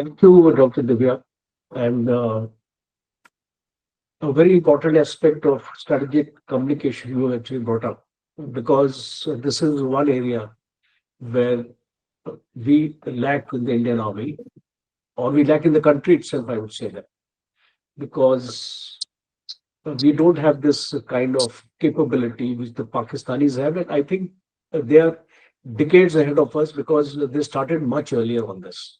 Thank you, Dr. Divya. And a very important aspect of strategic communication you actually brought up, because this is one area where we lack in the Indian Army, or we lack in the country itself, I would say that, because we don't have this kind of capability which the Pakistanis have. And I think they are decades ahead of us because they started much earlier on this.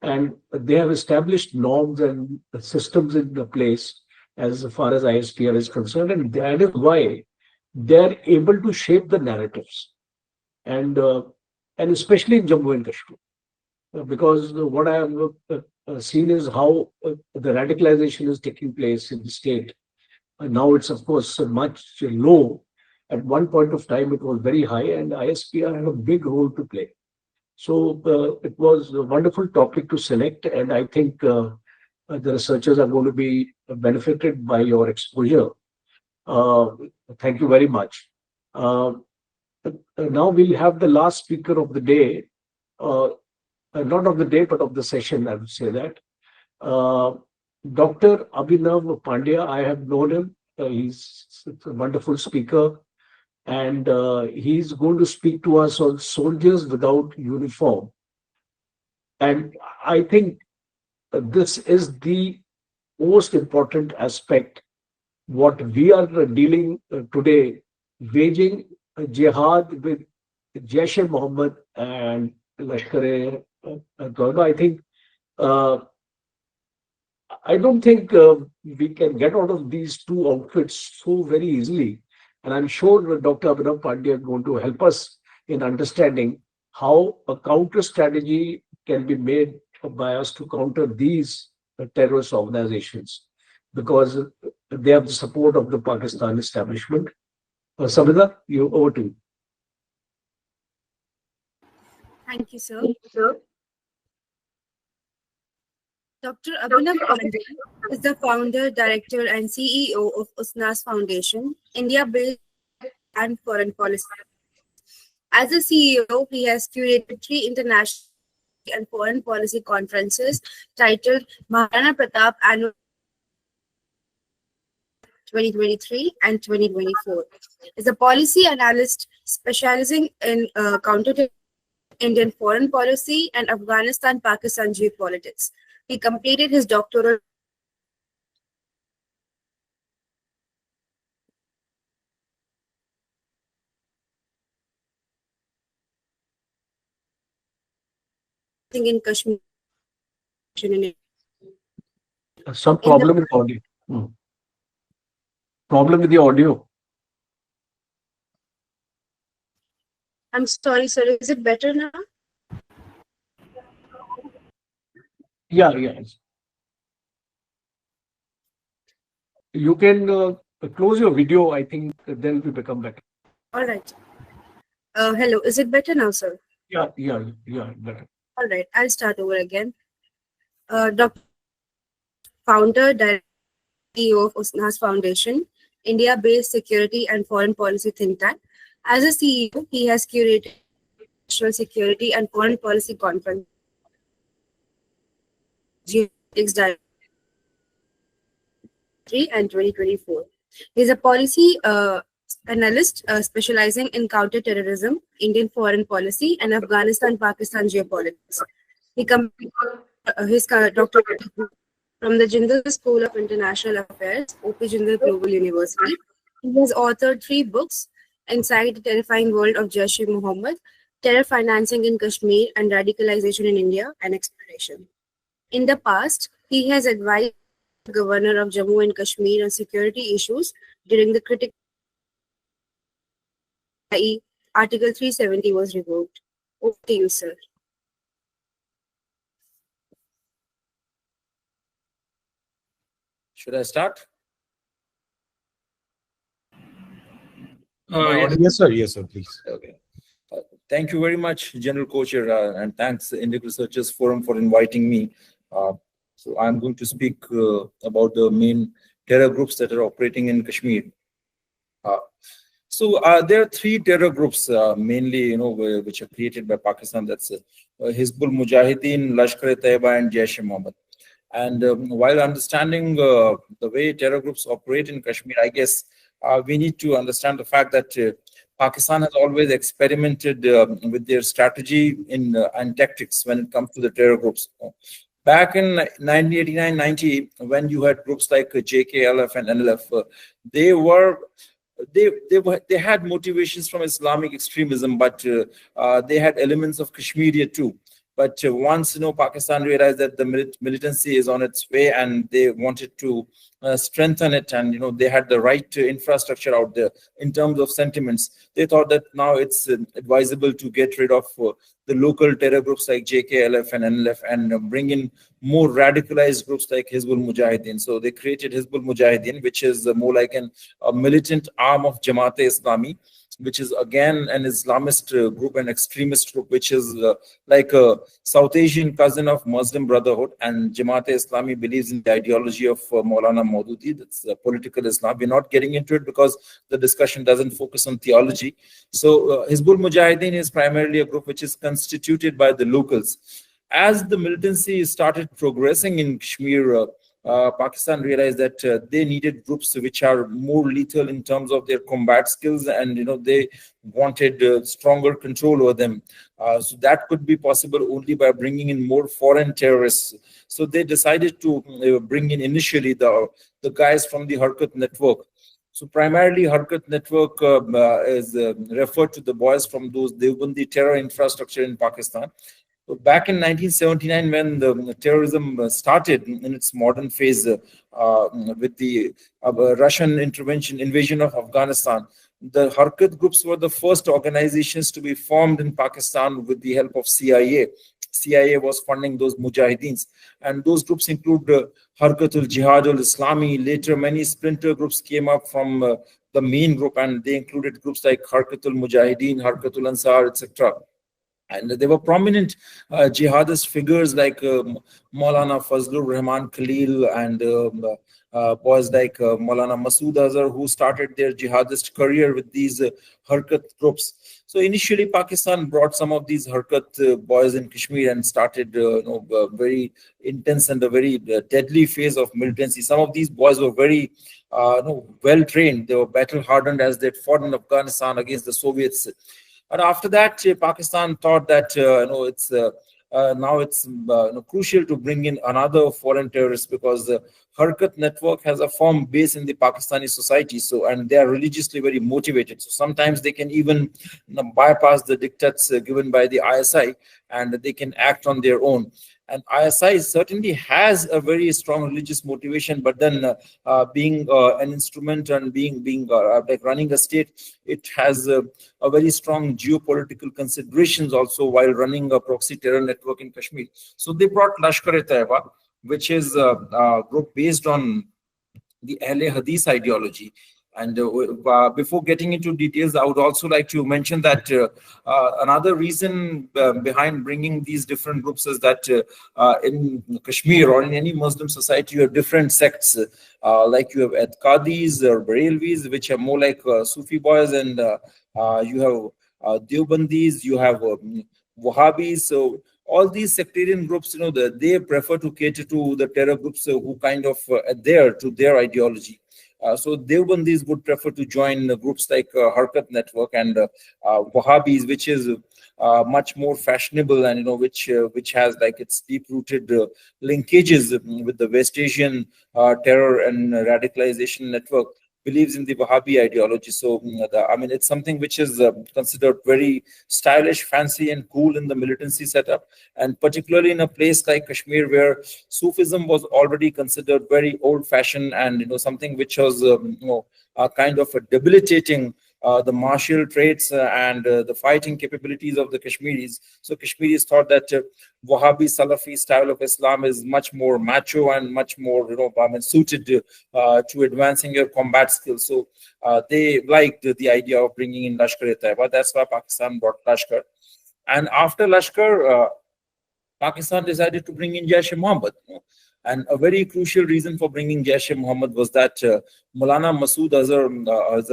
And they have established norms and systems in the place as far as ISPR is concerned. And that is why they're able to shape the narratives. And, uh, and especially in Jammu and Kashmir. Because what I have seen is how the radicalization is taking place in the state. Now it's, of course, much low. At one point of time, it was very high, and ISPR had a big role to play. So it was a wonderful topic to select, and I think the researchers are going to be benefited by your exposure. Uh, Thank you very much. Now we'll have the last speaker of the day, uh, not of the day, but of the session, I would say that. Uh, Dr. Abhinav Pandya, I have known him. He's a wonderful speaker, and he's going to speak to us on soldiers without uniform. And I think this is the most important aspect what we are dealing today, waging a jihad with Jaish-e-Mohammed and Lashkar-e-Toiba. Uh, I don't think we can get out of these two outfits so very easily. And I'm sure that Dr. Abhinav Pandya is going to help us in understanding how a counter strategy can be made by us to counter these terrorist organizations, because they have the support of the Pakistan establishment. Sabida, you over to you. Thank you, sir. Dr. Abhinav Pandya is the founder, director, and CEO of Usanas Foundation, India-based and foreign policy. As a CEO, he has curated 3 international and foreign policy conferences titled Maharana Pratap Annual 2023 and 2024. Is a policy analyst specializing in counter Indian foreign policy and Afghanistan-Pakistan geopolitics. He completed his doctoral in Kashmir. Some problem with audio. Problem with the audio. I'm sorry, sir. Is it better now? Yeah. You can close your video, I think, then it will become better. All right. Hello. Is it better now, sir? Yeah, better. All right. I'll start over again. Dr. Founder, Director, CEO of Usanas Foundation, India-based security and foreign policy think tank. As a CEO, he has curated national security and foreign policy conference, Geopolitics and 2024. He is a policy analyst specializing in counter-terrorism, Indian foreign policy, and Afghanistan-Pakistan geopolitics. He completed his doctorate from the Jindal School of International Affairs, O.P. Jindal Global University. He has authored 3 books: Inside the Terrifying World of Jaish-e-Mohammed, Terror Financing in Kashmir and Radicalization in India, and Exploration. In the past, he has advised the Governor of Jammu and Kashmir on security issues during the critical Article 370 was revoked. Over to you, sir. Should I start? Yes, sir, please. Okay. Thank you very much, General Co-Chair, and thanks Indic Researchers Forum for inviting me. So I'm going to speak about the main terror groups that are operating in Kashmir. So there are 3 terror groups mainly, which are created by Pakistan. That's Hizbul Mujahideen, Lashkar-e-Taiba, and Jaish-e-Mohammed. And while understanding the way terror groups operate in Kashmir, I guess we need to understand the fact that Pakistan has always experimented with their strategy and tactics when it comes to the terror groups. Back in 1989-90, when you had groups like JKLF and NLF, they had motivations from Islamic extremism, but they had elements of Kashmiria too. But once Pakistan realized that the militancy is on its way and they wanted to strengthen it, and they had the right infrastructure out there in terms of sentiments, they thought that now it's advisable to get rid of the local terror groups like JKLF and NLF and bring in more radicalized groups like Hizbul Mujahideen. So they created Hizbul Mujahideen, which is more like a militant arm of Jamaat-e-Islami, which is again an Islamist group, an extremist group, which is like a South Asian cousin of Muslim Brotherhood. And Jamaat-e-Islami believes in the ideology of Maulana Maududi. That's political Islam. We're not getting into it because the discussion doesn't focus on theology. So Hizbul Mujahideen is primarily a group which is constituted by the locals. As the militancy started progressing in Kashmir, Pakistan realized that they needed groups which are more lethal in terms of their combat skills, and they wanted stronger control over them. So that could be possible only by bringing in more foreign terrorists. So they decided to bring in initially the guys from the Harkat network. So primarily Harkat network is referred to the boys from those Deobandi terror infrastructure in Pakistan. So back in 1979, when the terrorism started in its modern phase with the Russian invasion of Afghanistan, the Harkat groups were the first organizations to be formed in Pakistan with the help of CIA. CIA was funding those mujahideens, and those groups include Harkatul Jihad al-Islami. Later, many splinter groups came up from the main group, and they included groups like Harkatul Mujahideen, Harkatul Ansar, etc. And there were prominent jihadist figures like Maulana Fazlur Rahman Khalil and boys like Maulana Masood Azhar, who started their jihadist career with these Harkat groups. So initially, Pakistan brought some of these Harkat boys in Kashmir and started a very intense and a very deadly phase of militancy. Some of these boys were very well trained. They were battle hardened as they fought in Afghanistan against the Soviets. But after that, Pakistan thought that now it's crucial to bring in another foreign terrorist, because the Harkat network has a firm base in the Pakistani society. So, and they are religiously very motivated. So sometimes they can even bypass the diktats given by the ISI, and they can act on their own. And ISI certainly has a very strong religious motivation, but then being an instrument and being like running a state, it has a very strong geopolitical considerations also while running a proxy terror network in Kashmir. So they brought Lashkar-e-Taiba, which is a group based on the Ahle Hadith ideology. And before getting into details, I would also like to mention that another reason behind bringing these different groups is that in Kashmir or in any Muslim society, you have different sects. Like you have Qadis or Barelvis, which are more like Sufi boys, and you have Deobandis, you have Wahhabis. So all these sectarian groups, they prefer to cater to the terror groups who kind of adhere to their ideology. So Deobandis would prefer to join groups like Harkat Network, and Wahhabis, which is much more fashionable, and which has like its deep-rooted linkages with the West Asian terror and radicalization network, believes in the Wahhabi ideology. So it's something which is considered very stylish, fancy, and cool in the militancy setup, and particularly in a place like Kashmir, where Sufism was already considered very old-fashioned, and something which was kind of debilitating the martial traits and the fighting capabilities of the Kashmiris. So Kashmiris thought that Wahhabi Salafi style of Islam is much more macho and much more suited to advancing your combat skills. So they liked the idea of bringing in Lashkar-e-Taiba. That's why Pakistan brought Lashkar. And after Lashkar, Pakistan decided to bring in Jaish-e-Mohammed. And a very crucial reason for bringing Jaish-e-Mohammed was that Maulana Masood Azhar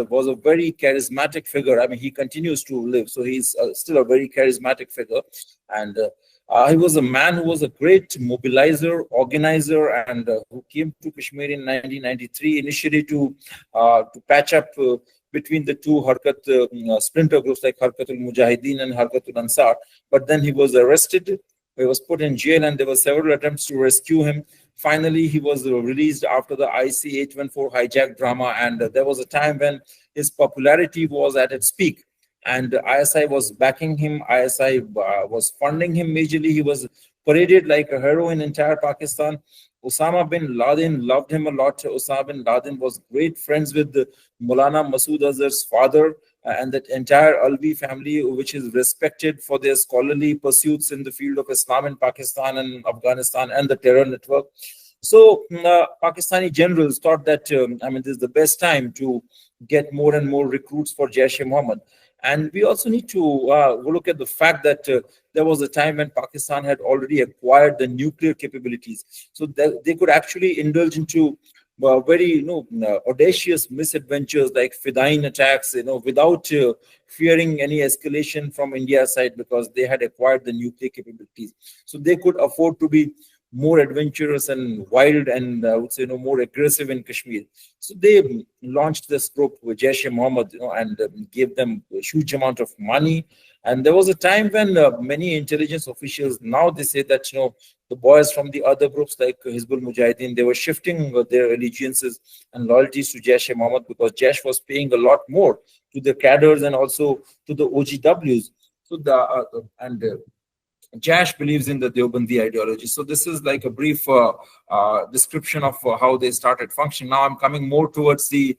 was a very charismatic figure. He continues to live, so he's still a very charismatic figure. And He was a man who was a great mobilizer, organizer, and who came to Kashmir in 1993 initially to patch up between the two splinter groups like Harkatul Mujahideen and Harkatul Ansar. But then he was arrested, he was put in jail, and there were several attempts to rescue him. Finally, he was released after the IC 814 hijack drama, and there was a time when his popularity was at its peak. And ISI was backing him. ISI was funding him majorly. He was paraded like a hero in entire Pakistan. Osama bin Laden loved him a lot. Osama bin Laden was great friends with Maulana Masood Azhar's father and that entire Alvi family, which is respected for their scholarly pursuits in the field of Islam in Pakistan and Afghanistan and the terror network. So Pakistani generals thought that, this is the best time to get more and more recruits for Jaish-e-Mohammed. And we also need to look at the fact that there was a time when Pakistan had already acquired the nuclear capabilities. So that they could actually indulge into very audacious misadventures like Fidain attacks, without fearing any escalation from India's side, because they had acquired the nuclear capabilities. So they could afford to be more adventurous and wild and I would say more aggressive in Kashmir. So they launched this group with Jaish-e-Mohammed, and gave them a huge amount of money. And there was a time when many intelligence officials, now they say that the boys from the other groups like Hizbul Mujahideen, they were shifting their allegiances and loyalties to Jaish-e-Mohammed because Jaish was paying a lot more to the cadres and also to the OGWs. So Jaish believes in the Deobandi ideology. So this is like a brief description of how they started functioning. Now I'm coming more towards the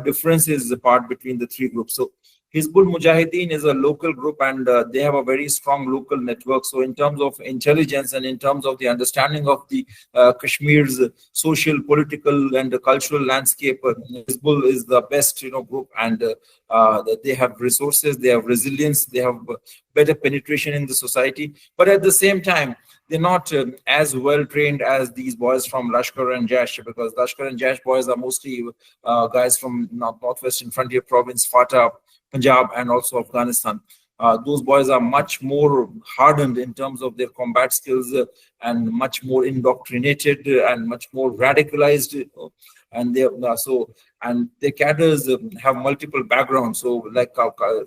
differences part between the three groups. So Hizbul Mujahideen is a local group, and they have a very strong local network. So in terms of intelligence and in terms of the understanding of the Kashmir's social, political, and cultural landscape, Hizbul is the best group, and they have resources, they have resilience, they have better penetration in the society. But at the same time, they're not as well trained as these boys from Lashkar and Jaish, because Lashkar and Jaish boys are mostly guys from Northwestern Frontier Province, FATA, Punjab, and also Afghanistan. Those boys are much more hardened in terms of their combat skills and much more indoctrinated and much more radicalized. And and their cadres have multiple backgrounds. So, like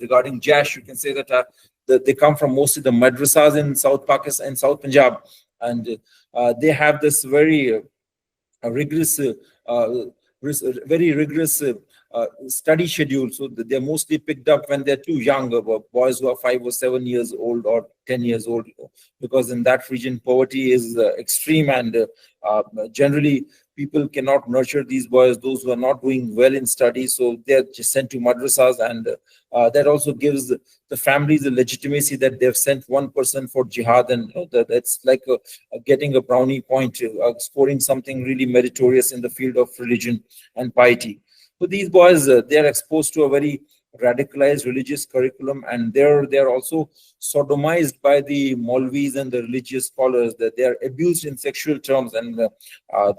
regarding Jaish, you can say that they come from mostly the madrasas in South Pakistan and South Punjab, and they have this very rigorous study schedule. So they're mostly picked up when they're too young, boys who are 5 or 7 years old or 10 years old, because in that region poverty is extreme, and generally people cannot nurture these boys, those who are not doing well in studies. So they're just sent to madrasas, and that also gives the families the legitimacy that they've sent one person for jihad, and that's like getting a brownie point, scoring something really meritorious in the field of religion and piety. So these boys, they're exposed to a very radicalized religious curriculum, and they're also sodomized by the Maulvis and the religious scholars, that they are abused in sexual terms, and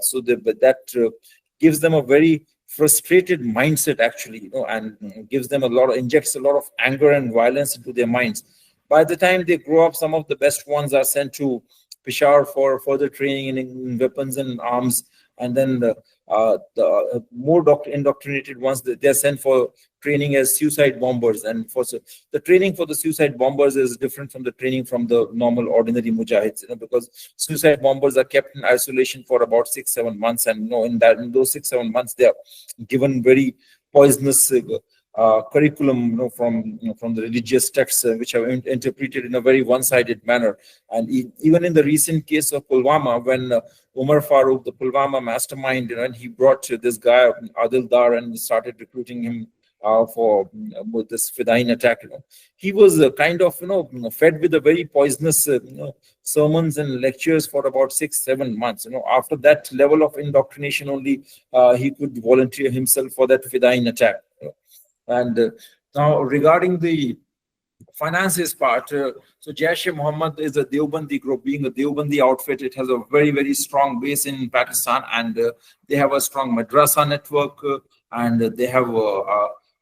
so that gives them a very frustrated mindset, actually, and injects a lot of anger and violence into their minds. By the time they grow up, some of the best ones are sent to Peshawar for further training in weapons and arms, and then the more indoctrinated ones, they're sent for training as suicide bombers. And the training for the suicide bombers is different from the training from the normal ordinary mujahids, because suicide bombers are kept in isolation for about 6-7 months, and in those 6-7 months they are given very poisonous curriculum from the religious texts, which are interpreted in a very one-sided manner. And even in the recent case of Pulwama, when Umar Farooq, the Pulwama mastermind, and he brought this guy Adil Dar and started recruiting him for this Fidain attack, he was kind of fed with a very poisonous sermons and lectures for about 6-7 months. After that level of indoctrination only he could volunteer himself for that Fidain attack. And now regarding the finances part, so Jaish-e-Mohammed is a Deobandi group. Being a Deobandi outfit, it has a very, very strong base in Pakistan, and they have a strong madrasa network, and they have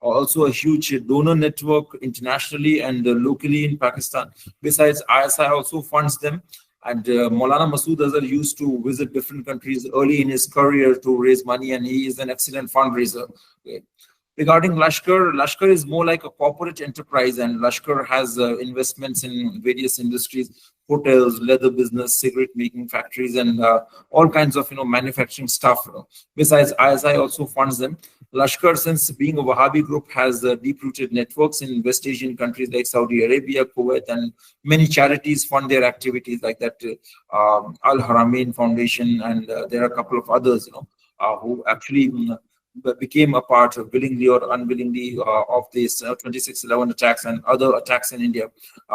also a huge donor network internationally and locally in Pakistan. Besides, ISI also funds them. And Maulana Masood Azhar used to visit different countries early in his career to raise money, and he is an excellent fundraiser. Okay. Regarding Lashkar, Lashkar is more like a corporate enterprise, and Lashkar has investments in various industries, hotels, leather business, cigarette making factories, and all kinds of manufacturing stuff. Besides, ISI also funds them. Lashkar, since being a Wahhabi group, has deep-rooted networks in West Asian countries like Saudi Arabia, Kuwait, and many charities fund their activities like that. Al Haramain Foundation, and there are a couple of others, who actually became a part, willingly or unwillingly, of these 2611 attacks and other attacks in India,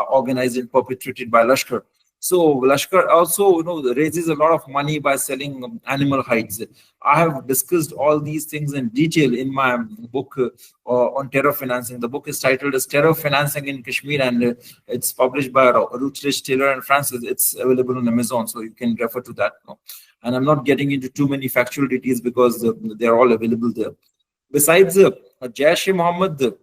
organized and perpetrated by Lashkar. So Lashkar also, raises a lot of money by selling animal hides. I have discussed all these things in detail in my book on terror financing. The book is titled as Terror Financing in Kashmir, and it's published by Routledge, Taylor and Francis. It's available on Amazon, so you can refer to that. And I'm not getting into too many factual details because they're all available there. Besides, Jaish-e-Mohammed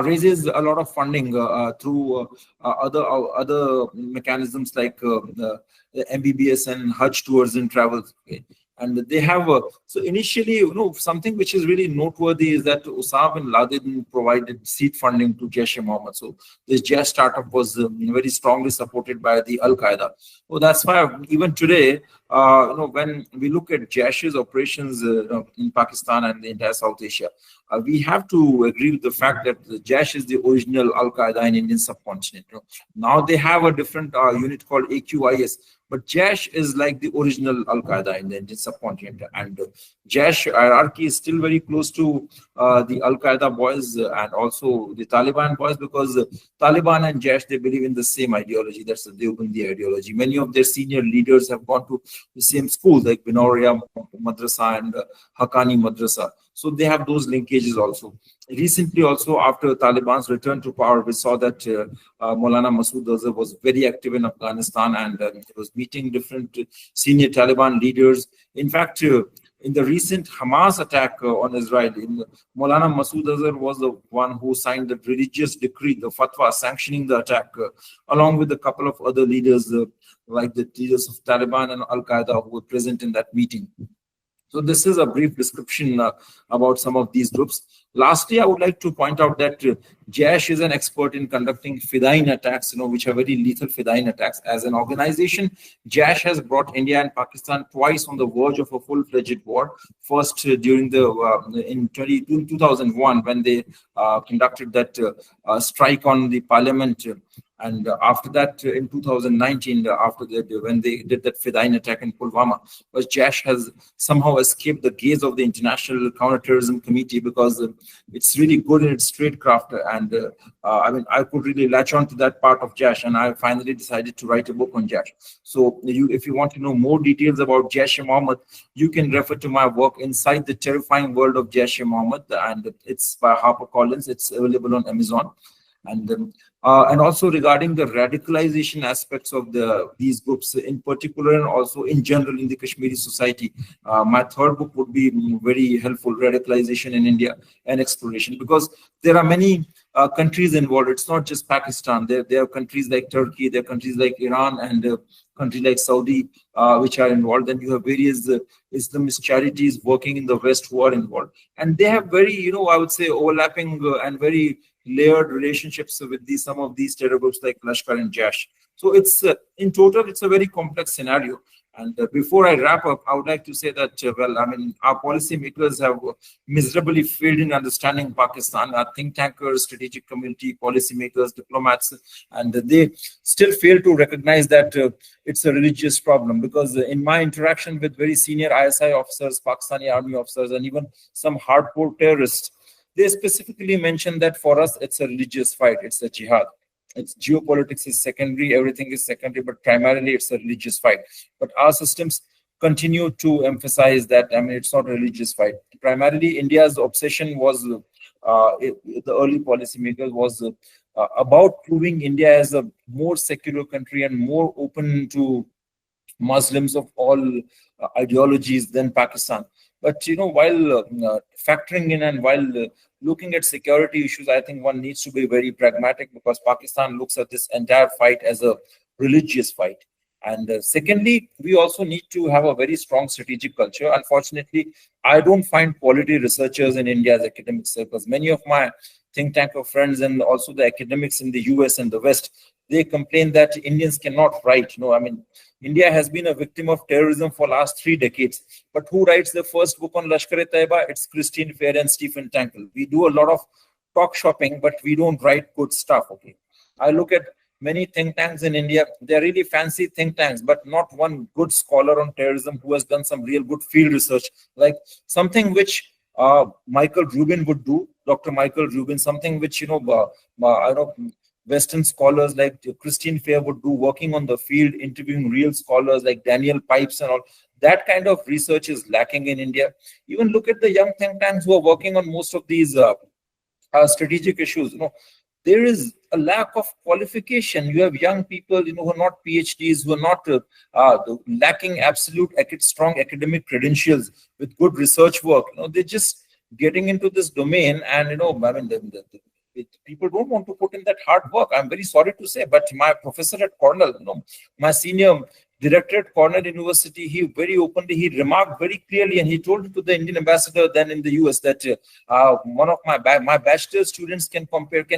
raises a lot of funding through other mechanisms like MBBS and Hajj tours and travels. Okay. And they have so initially, something which is really noteworthy is that Osama bin Laden provided seed funding to Jaish-e-Mohammed. So this Jaish startup was very strongly supported by the Al Qaeda. So that's why even today, when we look at Jaish's operations in Pakistan and the entire South Asia, we have to agree with the fact that the Jaish is the original Al Qaeda in Indian subcontinent. Now they have a different unit called AQIS. But Jaish is like the original Al Qaeda in the Indian subcontinent, and Jaish hierarchy is still very close to the Al Qaeda boys and also the Taliban boys, because Taliban and Jaish, they believe in the same ideology. That's the Deobandi ideology. Many of their senior leaders have gone to the same schools like Binoria Madrasa and Haqqani Madrasa. So they have those linkages also. Recently, also after Taliban's return to power, we saw that Maulana Masood Azhar was very active in Afghanistan, and he was meeting different senior Taliban leaders. In fact, in the recent Hamas attack on Israel, Maulana Masood Azhar was the one who signed the religious decree, the fatwa sanctioning the attack, along with a couple of other leaders, like the leaders of Taliban and Al Qaeda, who were present in that meeting. So this is a brief description about some of these groups. Lastly, I would like to point out that Jaish is an expert in conducting Fidayeen attacks, which are very lethal Fidayeen attacks. As an organization, Jaish has brought India and Pakistan twice on the verge of a full-fledged war. First, during in 2001, when they conducted that strike on the parliament. And after that, in 2019, when they did that Fidayeen attack in Pulwama, was Jaish has somehow escaped the gaze of the International Counterterrorism Committee, because it's really good in its tradecraft. And I could really latch on to that part of Jaish, and I finally decided to write a book on Jaish. So if you want to know more details about Jaish-e-Mohammed, you can refer to my work, Inside the Terrifying World of Jaish-e-Mohammed, and it's by HarperCollins. It's available on Amazon. And also regarding the radicalization aspects of these groups in particular, and also in general in the Kashmiri society, my third book would be very helpful: Radicalization in India and Exploration, because there are many countries involved. It's not just Pakistan. There are countries like Turkey, there are countries like Iran, and countries like Saudi, which are involved. And you have various Islamist charities working in the West who are involved, and they have very, I would say, overlapping and very layered relationships with some of these terror groups like Lashkar and Jaish. So it's in total, it's a very complex scenario. And before I wrap up, I would like to say that, our policymakers have miserably failed in understanding Pakistan. Our think tankers, strategic community, policymakers, diplomats, and they still fail to recognize that it's a religious problem. Because in my interaction with very senior ISI officers, Pakistani army officers, and even some hardcore terrorists, they specifically mentioned that for us, it's a religious fight. It's a jihad. It's geopolitics is secondary. Everything is secondary, but primarily it's a religious fight. But our systems continue to emphasize that, it's not a religious fight. Primarily, India's obsession was, the early policymakers was about proving India as a more secular country and more open to Muslims of all ideologies than Pakistan. But while factoring in and while looking at security issues, I think one needs to be very pragmatic, because Pakistan looks at this entire fight as a religious fight. And secondly, we also need to have a very strong strategic culture. Unfortunately, I don't find quality researchers in India's academic circles. Many of my think tank of friends and also the academics in the US and the West, they complain that Indians cannot write. I mean, India has been a victim of terrorism for last 3 decades. But who writes the first book on Lashkar-e-Taiba? It's Christine Fair and Stephen Tankle. We do a lot of talk shopping, but we don't write good stuff. Okay, I look at many think tanks in India. They're really fancy think tanks, but not one good scholar on terrorism who has done some real good field research, like something which Michael Rubin would do, Dr. Michael Rubin, something which, Western scholars like Christine Fair would do, working on the field, interviewing real scholars like Daniel Pipes and all. That kind of research is lacking in India. Even look at the young think tanks who are working on most of these strategic issues. There is a lack of qualification. You have young people, who are not PhDs, who are not lacking absolute strong academic credentials with good research work. They're just getting into this domain, and people don't want to put in that hard work. I'm very sorry to say, but my professor at Cornell, my senior director at Cornell University, he very openly, he remarked very clearly, and he told it to the Indian ambassador then in the US, that one of my bachelor students can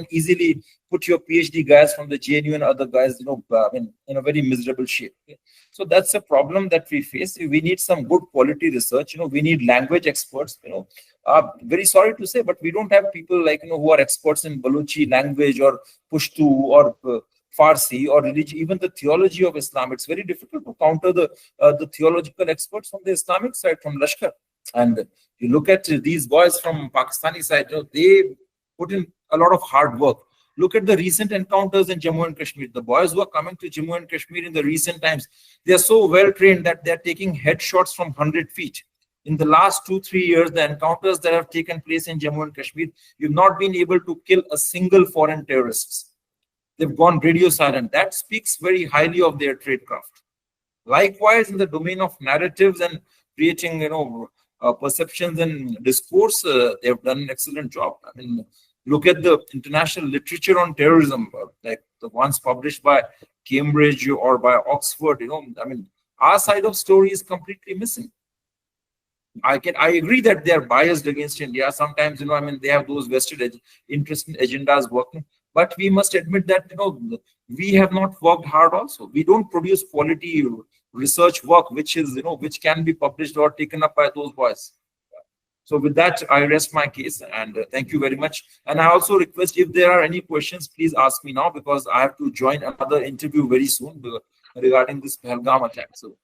easily put your PhD guys from the JNU and other guys, in a very miserable shape. Okay? So that's a problem that we face. We need some good quality research. We need language experts. Very sorry to say, but we don't have people like who are experts in Balochi language or Pushtu or Farsi or religion, even the theology of Islam. It's very difficult to counter the theological experts from the Islamic side, from Lashkar. And you look at these boys from Pakistani side, they put in a lot of hard work. Look at the recent encounters in Jammu and Kashmir. The boys who are coming to Jammu and Kashmir in the recent times, they are so well trained that they are taking headshots from 100 feet. In the last 2-3 years, the encounters that have taken place in Jammu and Kashmir, you've not been able to kill a single foreign terrorist. They've gone radio silent. That speaks very highly of their tradecraft. Likewise, in the domain of narratives and creating, perceptions and discourse, they've done an excellent job. I mean, look at the international literature on terrorism, like the ones published by Cambridge or by Oxford. Our side of story is completely missing. I agree that they are biased against India. Sometimes, they have those vested interest in agendas working. But we must admit that, we have not worked hard also. We don't produce quality research work, which can be published or taken up by those boys. So with that, I rest my case, and thank you very much. And I also request, if there are any questions, please ask me now, because I have to join another interview very soon regarding this Pahalgam attack. So